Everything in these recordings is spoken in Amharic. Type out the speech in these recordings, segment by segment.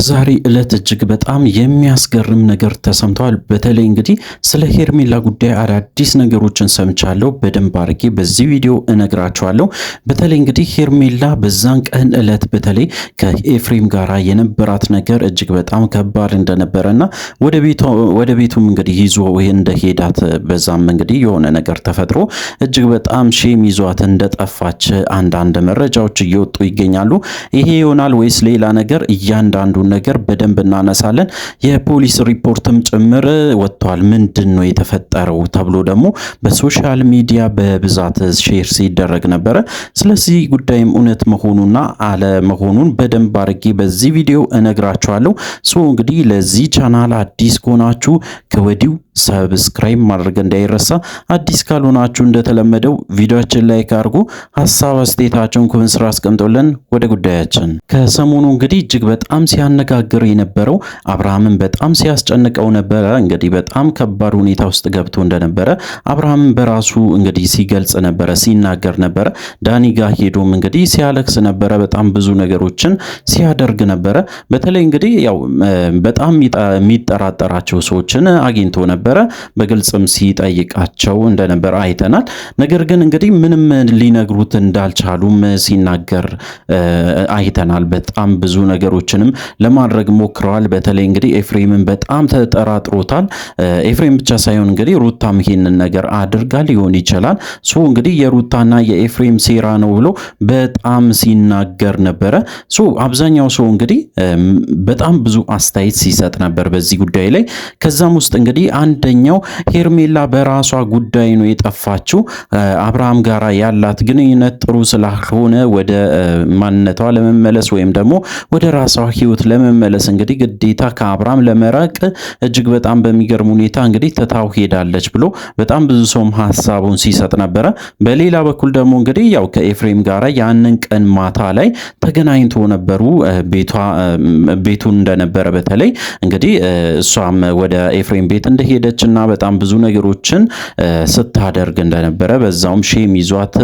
በዛሬ ዕለት እጅግ በጣም የሚያስገርም ነገር ተሰምቷል። በተለይ እንግዲህ ስለ ሄርሜላ ጉዳይ አዳዲስ ነገሮችን ሰምቻለሁ። በደንብ አድርጌ በዚህ ቪዲዮ እነግራችኋለሁ። በተለይ እንግዲህ ሄርሜላ በዛን ቀን ዕለት በተለይ ከኤፍሬም ጋራ የነበራት ነገር እጅግ በጣም ከባድ እንደነበረና ወደ ቤቱም እንግዲህ ይዞ እንደሄዳት በዛም እንግዲህ የሆነ ነገር ተፈጥሮ እጅግ በጣም ሼም ይዟት እንደጠፋች አንዳንድ መረጃዎች እየወጡ ይገኛሉ። ይሄ ይሆናል ወይስ ሌላ ነገር? እያንዳንዱ ነገር በደንብ እናነሳለን። የፖሊስ ሪፖርትም ጭምር ወጥቷል። ምንድነው የተፈጠረው ተብሎ ደግሞ በሶሻል ሚዲያ በብዛት ሼር ሲደረግ ነበረ። ስለዚህ ጉዳይም እውነት መሆኑና አለመሆኑን በደንብ አድርጌ በዚህ ቪዲዮ እነግራችኋለሁ። እንግዲህ ለዚህ ቻናል አዲስ ከሆናችሁ ከወዲሁ ሰብስክራይብ ማድረግ እንዳይረሳ። አዲስ ካልሆናችሁ እንደተለመደው ቪዲዮአችን ላይ ካርጉ ሐሳብ አስተያየታችሁን ኮሜንት ስራ አስቀምጡልን። ወደ ጉዳያችን ከሰሞኑ እንግዲህ እጅግ በጣም ሲያነጋግር የነበረው አብርሃምን በጣም ሲያስጨንቀው ነበረ። እንግዲህ በጣም ከባድ ሁኔታ ውስጥ ገብቶ እንደነበረ አብርሃምን በራሱ እንግዲህ ሲገልጽ ነበረ፣ ሲናገር ነበረ። ዳኒ ጋር ሄዶም እንግዲህ ሲያለቅስ ነበረ። በጣም ብዙ ነገሮችን ሲያደርግ ነበረ። በተለይ እንግዲህ ያው በጣም የሚጠራጠራቸው ሰዎችን አግኝቶ ነበረ። በግልጽም ሲጠይቃቸው እንደነበረ አይተናል። ነገር ግን እንግዲህ ምንም ሊነግሩት እንዳልቻሉም ሲናገር አይተናል። በጣም ብዙ ነገሮችንም ለማድረግ ሞክረዋል። በተለይ እንግዲህ ኤፍሬምን በጣም ተጠራጥሮታል። ኤፍሬም ብቻ ሳይሆን እንግዲህ ሩታም ይሄንን ነገር አድርጋ ሊሆን ይችላል። እንግዲህ የሩታና የኤፍሬም ሴራ ነው ብሎ በጣም ሲናገር ነበረ። አብዛኛው ሰው እንግዲህ በጣም ብዙ አስተያየት ሲሰጥ ነበር በዚህ ጉዳይ ላይ። ከዛም ውስጥ እንግዲህ አንደኛው ሄርሜላ በራሷ ጉዳይ ነው የጠፋችው። አብርሃም ጋራ ያላት ግንኙነት ጥሩ ስላልሆነ ወደ ማንነቷ ለመመለስ ወይም ደግሞ ወደ ራሷ ህይወት ለመመለስ እንግዲህ ግዴታ ከአብርሃም ለመራቅ እጅግ በጣም በሚገርም ሁኔታ እንግዲህ ትታው ሄዳለች ብሎ በጣም ብዙ ሰውም ሐሳቡን ሲሰጥ ነበረ። በሌላ በኩል ደግሞ እንግዲህ ያው ከኤፍሬም ጋራ ያንን ቀን ማታ ላይ ተገናኝቶ ነበሩ። ቤቱን እንደነበረ በተለይ እንግዲህ እሷም ወደ ኤፍሬም ቤት እንደሄደችና በጣም ብዙ ነገሮችን ስታደርግ እንደነበረ በዛውም ሼም ይዟት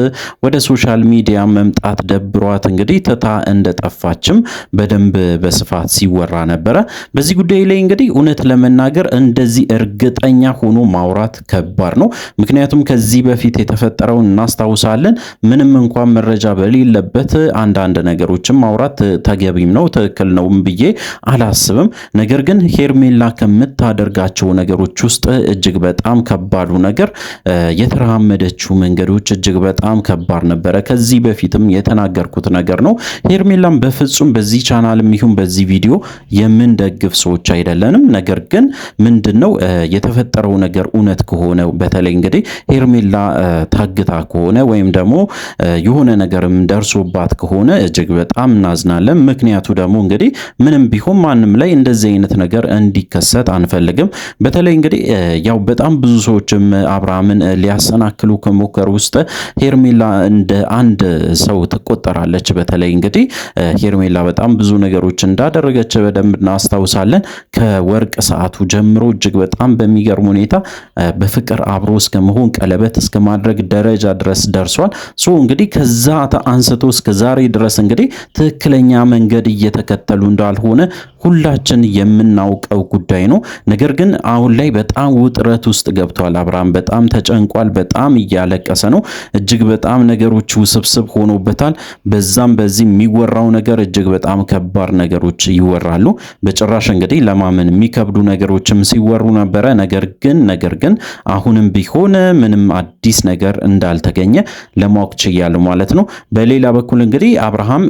ወደ ሶሻል ሚዲያ መምጣት ደብሯት እንግዲህ ትታ እንደጠፋችም በደንብ በስፋት ሲወራ ነበረ። በዚህ ጉዳይ ላይ እንግዲህ እውነት ለመናገር እንደዚህ እርግጠኛ ሆኖ ማውራት ከባድ ነው። ምክንያቱም ከዚህ በፊት የተፈጠረውን እናስታውሳለን። ምንም እንኳን መረጃ በሌለበት አንዳንድ ነገሮችን ማውራት ተገቢም ነው ትክክል ነው ብዬ አላስብም። ነገር ግን ሄርሜላ ከምታደርጋቸው ነገሮች ውስጥ እጅግ በጣም ከባዱ ነገር የተራመደችው መንገዶች እጅግ በጣም ከባድ ነበረ። ከዚህ በፊትም የተናገርኩት ነገር ነው። ሄርሜላም በፍጹም በዚህ ቻናልም ይሁን በዚህ ቪዲዮ የምንደግፍ ሰዎች አይደለንም። ነገር ግን ምንድነው የተፈጠረው ነገር እውነት ከሆነ በተለይ እንግዲህ ሄርሜላ ታግታ ከሆነ ወይም ደግሞ የሆነ ነገርም ደርሶባት ከሆነ እጅግ በጣም እናዝናለን። ምክንያቱ ደግሞ እንግዲህ ምንም ቢሆን ማንም ላይ እንደዚህ አይነት ነገር እንዲከሰት አንፈልግም። በተለይ እንግዲህ ያው በጣም ብዙ ሰዎችም አብርሃምን ሊያሰናክሉ ከሞከሩ ውስጥ ሄርሜላ እንደ አንድ ሰው ትቆጠራለች። በተለይ እንግዲህ ሄርሜላ በጣም ብዙ ነገሮች እንዳደረገች በደንብ እናስታውሳለን። ከወርቅ ሰዓቱ ጀምሮ እጅግ በጣም በሚገርም ሁኔታ በፍቅር አብሮ እስከ መሆን ቀለበት እስከ ማድረግ ደረጃ ድረስ ደርሷል። እንግዲህ ከዛ አንስቶ እስከ ዛሬ ድረስ እንግዲህ ትክክለኛ መንገድ እየተከተሉ እንዳልሆነ ሁላችን የምናውቀው ጉዳይ ነው። ነገር ግን አሁን ላይ በጣም ውጥረት ውስጥ ገብቷል። አብርሃም በጣም ተጨንቋል። በጣም እያለቀሰ ነው። እጅግ በጣም ነገሮች ውስብስብ ሆኖበታል። በዛም በዚህ የሚወራው ነገር እጅግ በጣም ከባድ ነገሮች ይወራሉ። በጭራሽ እንግዲህ ለማመን የሚከብዱ ነገሮችም ሲወሩ ነበረ። ነገር ግን አሁንም ቢሆን ምንም አዲስ ነገር እንዳልተገኘ ለማወቅ ችያለሁ ማለት ነው። በሌላ በኩል እንግዲህ አብርሃም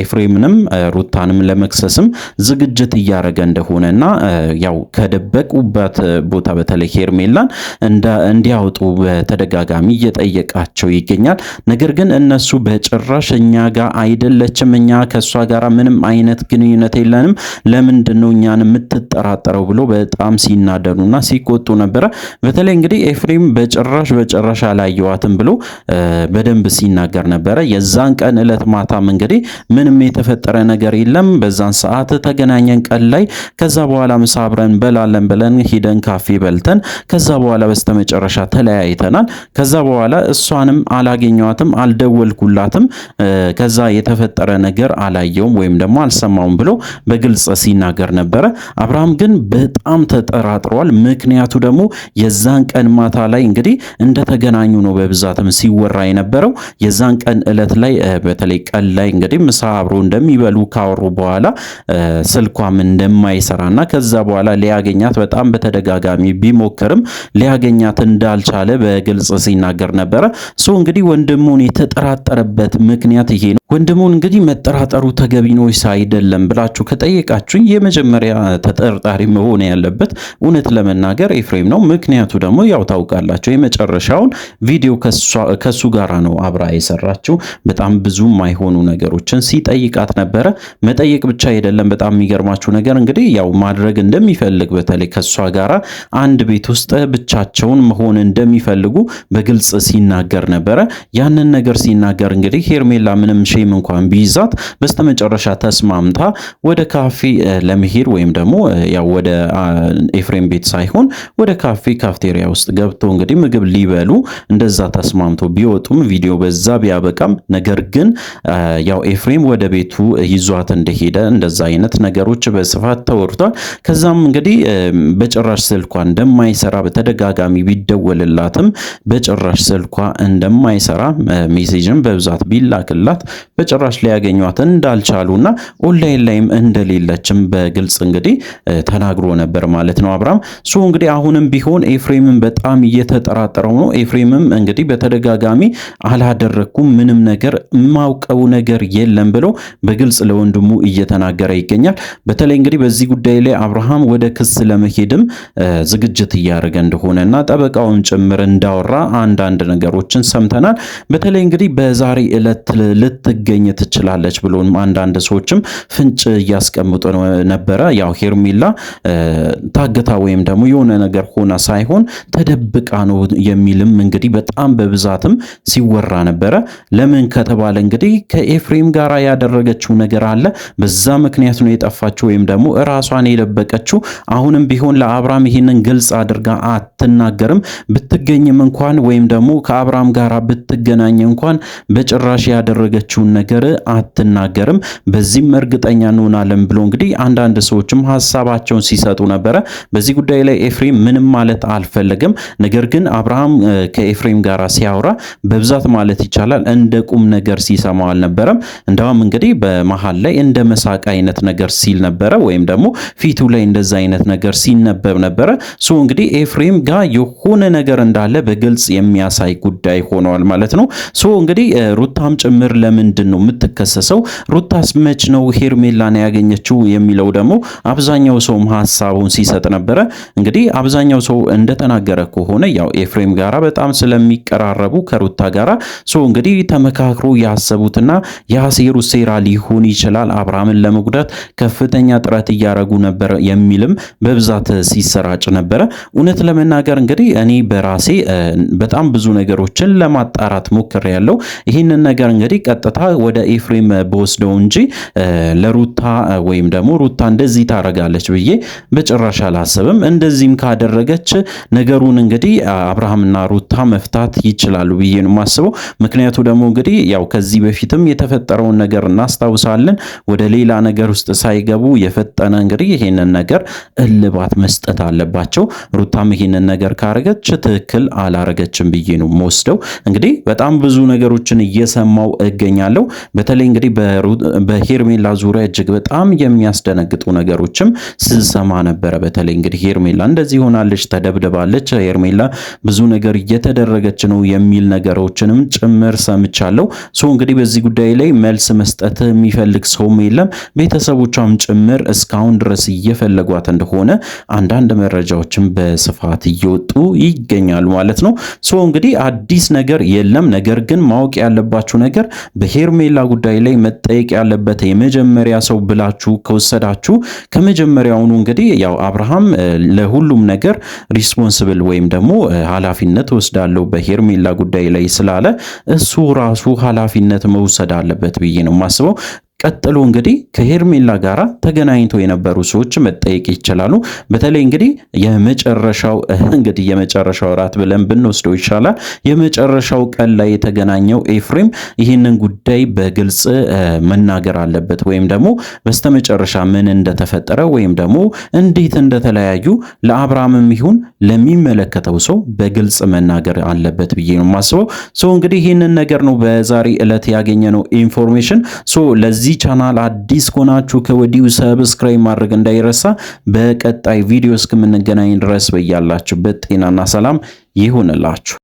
ኤፍሬምንም ሩታንም ለመክሰስም ዝግጅት እያደረገ እንደሆነና ያው ከደበቁበት ቦታ በተለይ ሄርሜላን እንዲያወጡ በተደጋጋሚ እየጠየቃቸው ይገኛል። ነገር ግን እነሱ በጭራሽ እኛ ጋር አይደለችም፣ እኛ ከሷ ጋር ምንም አይነት ግንኙነት የለንም፣ ለምንድነው እኛን የምትጠራጠረው ብሎ በጣም ሲናደዱና ሲቆጡ ነበረ። በተለይ እንግዲህ ኤፍሬም በጭራሽ አላየዋትም ብሎ በደንብ ሲናገር ነበረ። የዛን ቀን ዕለት ማታም እንግዲህ ምንም የተፈጠረ ነገር የለም፣ በዛን ሰዓት ተገናኘን ቀን ላይ። ከዛ በኋላ ምሳ አብረን በላለን ብለን ሂደን ካፌ ካፌ በልተን ከዛ በኋላ በስተመጨረሻ ተለያይተናል። ከዛ በኋላ እሷንም አላገኘዋትም፣ አልደወልኩላትም፣ ከዛ የተፈጠረ ነገር አላየውም ወይም ደግሞ አልሰማውም ብሎ በግልጽ ሲናገር ነበረ። አብርሃም ግን በጣም ተጠራጥሯል። ምክንያቱ ደግሞ የዛን ቀን ማታ ላይ እንግዲህ እንደተገናኙ ነው በብዛትም ሲወራ የነበረው። የዛን ቀን እለት ላይ በተለይ ቀን ላይ እንግዲህ ምሳ አብሮ እንደሚበሉ ካወሩ በኋላ ስልኳም እንደማይሰራና ከዛ በኋላ ሊያገኛት በጣም በተደጋጋሚ ቢሞክርም ሊያገኛት እንዳልቻለ በግልጽ ሲናገር ነበረ። እንግዲህ ወንድሙን የተጠራጠረበት ምክንያት ይሄ ነው። ወንድሙን እንግዲህ መጠራጠሩ ተገቢ ነው አይደለም ብላችሁ ከጠየቃችሁኝ የመጀመሪያ ተጠርጣሪ መሆን ያለበት እውነት ለመናገር ኤፍሬም ነው። ምክንያቱ ደግሞ ያው ታውቃላችሁ የመጨረሻውን ቪዲዮ ከሱ ጋራ ነው አብራ የሰራችው። በጣም ብዙ ማይሆኑ ነገሮችን ሲጠይቃት ነበረ። መጠየቅ ብቻ አይደለም፣ በጣም የሚገርማችሁ ነገር እንግዲህ ያው ማድረግ እንደሚፈልግ በተለይ ከሷ ጋራ አንድ ቤት ውስጥ ብቻቸውን መሆን እንደሚፈልጉ በግልጽ ሲናገር ነበረ። ያንን ነገር ሲናገር እንግዲህ ሄርሜላ ምንም ሼም እንኳን ቢይዛት በስተመጨረሻ ተስማምታ ወደ ካፌ ለመሄድ ወይም ደግሞ ያው ወደ ኤፍሬም ቤት ሳይሆን ወደ ካፍቴሪያ ውስጥ ገብቶ እንግዲህ ምግብ ሊበሉ እንደዛ ተስማምቶ ቢወጡም ቪዲዮ በዛ ቢያበቃም ነገር ግን ያው ኤፍሬም ወደ ቤቱ ይዟት እንደሄደ እንደዛ አይነት ነገሮች በስፋት ተወርቷል። ከዛም እንግዲህ በጭራሽ ስልኳ እንደማይሰራ በተደጋጋሚ ቢደወልላትም በጭራሽ ስልኳ እንደማይሰራ ሜሴጅም በብዛት ቢላክላት በጭራሽ ሊያገኟት እንዳልቻሉና ኦንላይን ላይም እንደሌለችም በግልጽ እንግዲህ ተናግሮ ነበር ማለት ነው አብርሃም። እንግዲህ አሁንም ቢሆን ኤፍሬምን በጣም እየተጠራጠረው ነው። ኤፍሬምም እንግዲህ በተደጋጋሚ አላደረኩም፣ ምንም ነገር የማውቀው ነገር የለም ብሎ በግልጽ ለወንድሙ እየተናገረ ይገኛል። በተለይ እንግዲህ በዚህ ጉዳይ ላይ አብርሃም ወደ ክስ ለመሄድም ዝግጅት እያደረገ እንደሆነና ጠበቃውን ጭምር እንዳወራ አንዳንድ ነገሮችን ሰምተናል። በተለይ እንግዲህ በዛሬ ዕለት ልትገኝ ትችላለች ብሎ አንዳንድ ሰዎችም ፍንጭ እያስቀምጡ ነበረ። ያው ሄርሜላ ታግታ ወይም ደግሞ የሆነ ነገር ሆና ሳይሆን ተደብቃ ነው የሚልም እንግዲህ በጣም በብዛትም ሲወራ ነበረ። ለምን ከተባለ እንግዲህ ከኤፍሬም ጋር ያደረገችው ነገር አለ። በዛ ምክንያት ነው የጠፋችው ወይም ደግሞ ራሷን የደበቀችው። አሁንም ቢሆን ለአብርሃም ይህንን ግልጽ አድርጋ አትናገርም። ብትገኝም እንኳን ወይም ደግሞ ከአብርሃም ጋር ብትገናኝ እንኳን በጭራሽ ያደረገችውን ነገር አትናገርም። በዚህም እርግጠኛ እንሆናለን ብሎ እንግዲህ አንዳንድ ሰዎችም ሀሳባቸውን ሲሰጡ ነበረ። በዚህ ጉዳይ ላይ ኤፍሬም ምንም ማለት አልፈለገም። ነገር ግን አብርሃም ከኤፍሬም ጋር ሲያወራ በብዛት ማለት ይቻላል እንደ ቁም ነገር ሲሰማው አልነበረም። እንደውም እንግዲህ በመሃል ላይ እንደ መሳቅ አይነት ነገር ሲል ነበረ፣ ወይም ደግሞ ፊቱ ላይ እንደዛ አይነት ነገር ሲነበብ ነበረ። እንግዲህ ኤፍሬም ጋር የሆነ ነገር እንዳለ በግልጽ የሚያሳይ ጉዳይ ሆነዋል ማለት ነው። እንግዲህ ሩታም ጭምር ለምንድን ነው የምትከሰሰው? ሩታስ መች ነው ሄርሜላን ያገኘችው የሚለው ደግሞ አብዛኛው ሰው ሐሳቡን ሲሰጥ ነበረ። እንግዲህ አብዛኛው ሰው እንደተናገረ ከሆነ ያው ኤፍሬም ጋራ በጣም ስለሚቀራረቡ ከሩታ ጋራ እንግዲህ ተመካክሮ ያሰቡትና ያሴሩ ሴራ ሊሆን ይችላል። አብርሃምን ለመጉዳት ከፍተኛ ጥረት እያደረጉ ነበር የሚልም በብዛት ሲሰራጭ ነበረ። እውነት ለመናገር እንግዲህ እኔ በራሴ በጣም ብዙ ነገሮችን ለማጣራት ሞክሬያለሁ። ይህንን ነገር እንግዲህ ቀጥታ ወደ ኤፍሬም በወስደው እንጂ ለሩታ ወይም ደግሞ ሩታ እንደዚህ ታረጋለች ብዬ በጭራሽ አላሰብም። እንደዚህም ካደረገች ነገሩን እንግዲህ አብርሃምና ሩታ መፍታት ይችላሉ ብዬ ነው የማስበው። ምክንያቱ ደግሞ እንግዲህ ያው ከዚህ በፊትም የተፈጠረውን ነገር እናስታውሳለን። ወደ ሌላ ነገር ውስጥ ሳይገቡ የፈጠነ እንግዲህ ይሄንን ነገር እልባት መስጠት አለባቸው። ሩታም ይሄንን ነገር ካረገች ትክክል አላረገችም ብዬ ነው የምወስደው። እንግዲህ በጣም ብዙ ነገሮችን እየሰማው እገኛለሁ። በተለይ እንግዲህ በሄርሜላ ዙሪያ እጅግ በጣም የሚያስደነግጡ ነገሮችም ስሰማ ነበረ። በተለይ እንግዲህ ሄርሜላ እንደዚህ ሆናለች፣ ተደብድባለች፣ ሄርሜላ ብዙ ነገር እየተደረገች ነው የሚል ነገሮችንም ጭምር ሰምቻለሁ። እንግዲህ በዚህ ጉዳይ ላይ መልስ መስጠት የሚፈልግ ሰውም የለም። ቤተሰቦቿም ጭምር እስካሁን ድረስ እየፈለጓት እንደሆነ አንዳንድ መረጃዎችም በስፋት እየወጡ ይገኛሉ ማለት ነው። እንግዲህ አዲስ ነገር የለም። ነገር ግን ማወቅ ያለባችሁ ነገር በሄርሜላ ጉዳይ ላይ መጠየቅ ያለበት የመጀመሪያ ሰው ብላችሁ ከወሰዳችሁ ከመጀመሪያውኑ እንግዲህ ያው አብርሃም ለሁሉም ነገር ሪስፖንስብል ወይም ደግሞ ኃላፊነት ወስዳለሁ በሄርሜላ ጉዳይ ላይ ስላለ እሱ ራሱ ኃላፊነት መውሰድ አለበት ብዬ ነው የማስበው። ቀጥሎ እንግዲህ ከሄርሜላ ጋራ ተገናኝቶ የነበሩ ሰዎች መጠየቅ ይችላሉ። በተለይ እንግዲህ የመጨረሻው እራት ብለን ብንወስደው ይሻላል። የመጨረሻው ቀን ላይ የተገናኘው ኤፍሬም ይህንን ጉዳይ በግልጽ መናገር አለበት፣ ወይም ደግሞ በስተመጨረሻ ምን እንደተፈጠረ ወይም ደግሞ እንዴት እንደተለያዩ ለአብርሃምም ይሁን ለሚመለከተው ሰው በግልጽ መናገር አለበት ብዬ ነው የማስበው። እንግዲህ ይህንን ነገር ነው በዛሬ ዕለት ያገኘነው ኢንፎርሜሽን። ለዚህ ቻናል አዲስ ከሆናችሁ ከወዲሁ ሰብስክራይብ ማድረግ እንዳይረሳ። በቀጣይ ቪዲዮ እስከምንገናኝ ድረስ በያላችሁበት ጤናና ሰላም ይሁንላችሁ።